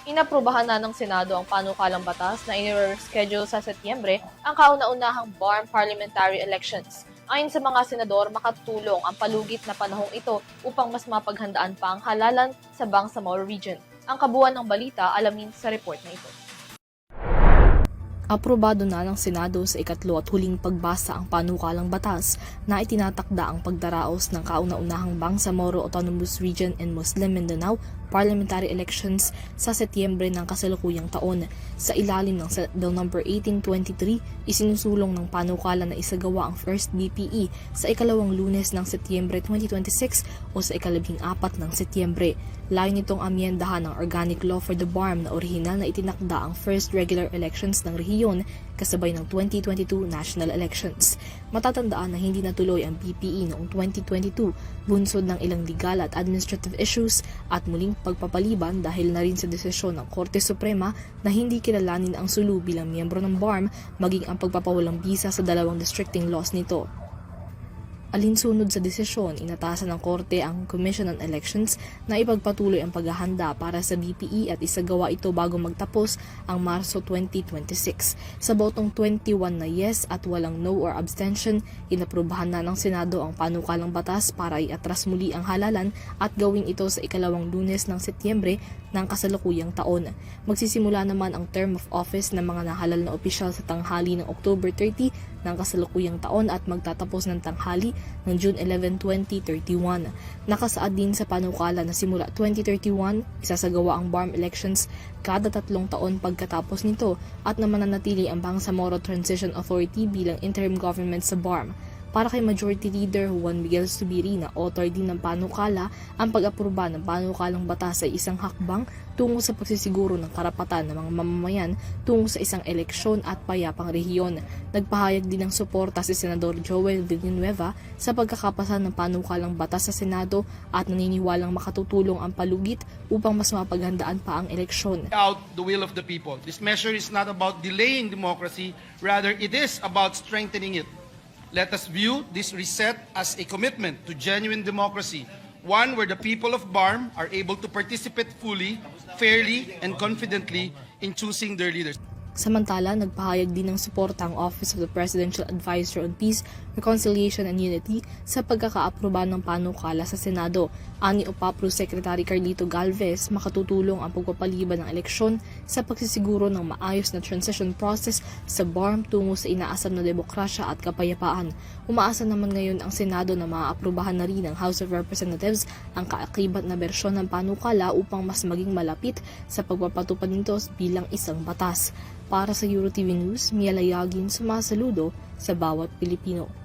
Inaprubahan na ng Senado ang panukalang batas na i-reschedule sa Setyembre ang kauna-unahang BARM parliamentary elections. Ayon sa mga senador, makatulong ang palugit na panahong ito upang mas mapaghandaan pa ang halalan sa Bangsamoro Region. Ang kabuuan ng balita, alamin sa report na ito. Aprobado na ng Senado sa ikatlo at huling pagbasa ang panukalang batas na itinatakda ang pagdaraos ng kauna-unahang Bangsamoro Autonomous Region and Muslim Mindanao parliamentary elections sa Setyembre ng kasalukuyang taon. Sa ilalim ng Bill No. 1823, isinusulong ng panukala na isagawa ang first BPE sa ikalawang Lunes ng Setyembre 2026 o sa ikalabing-apat ng Setyembre. Layo nitong amyendahan ng Organic Law for the BARM na orihinal na itinakda ang first regular elections ng rehiyon kasabay ng 2022 national elections. Matatandaan na hindi natuloy ang BPE noong 2022, bunsod ng ilang legal at administrative issues at muling pagpapaliban dahil na rin sa desisyon ng Korte Suprema na hindi kilalanin ang Sulu bilang miyembro ng BARM maging ang pagpapawalang bisa sa dalawang districting laws nito. Alinsunod sa desisyon, inatasan ng Korte ang Commission on Elections na ipagpatuloy ang paghahanda para sa BPE at isagawa ito bago magtapos ang Marso 2026. Sa botong 21 na yes at walang no or abstention, inaprubahan na ng Senado ang panukalang batas para iatras muli ang halalan at gawin ito sa ikalawang Lunes ng Setyembre ng kasalukuyang taon. Magsisimula naman ang term of office ng mga nahalal na opisyal sa tanghali ng October 30 ng kasalukuyang taon at magtatapos ng tanghali ng June 11, 2031. Nakasaad din sa panukala na simula 2031, isasagawa ang BARM elections kada 3 taon pagkatapos nito at na mananatili ang Bangsamoro Transition Authority bilang interim government sa BARM. Para kay Majority Leader Juan Miguel Zubiri na author din ng panukala, ang pag-aproba ng panukalang batas ay isang hakbang tungo sa pagsisiguro ng karapatan ng mga mamamayan tungo sa isang eleksyon at payapang rehiyon. Nagpahayag din ng suporta si Senador Joel Villanueva sa pagkakapasa ng panukalang batas sa Senado at naniniwalang makatutulong ang palugit upang mas mapaghandaan pa ang eleksyon. Out the will of the people. This measure is not about delaying democracy, rather it is about strengthening it. Let us view this reset as a commitment to genuine democracy, one where the people of BARM are able to participate fully, fairly, and confidently in choosing their leaders. Samantala, nagpahayag din ng suporta ang Office of the Presidential Advisor on Peace, Reconciliation and Unity sa pagkakaaproba ng panukala sa Senado. Ani OPAPRO Secretary Carlito Galvez, makatutulong ang pagpapaliban ng eleksyon sa pagsisiguro ng maayos na transition process sa BARM tungo sa inaasam na demokrasya at kapayapaan. Umaasa naman ngayon ang Senado na maaaprobahan na rin ng House of Representatives ang kaakibat na bersyon ng panukala upang mas maging malapit sa pagpapatupad nito bilang isang batas. Para sa EuroTV News, Mia Layagin, sumasaludo sa bawat Pilipino.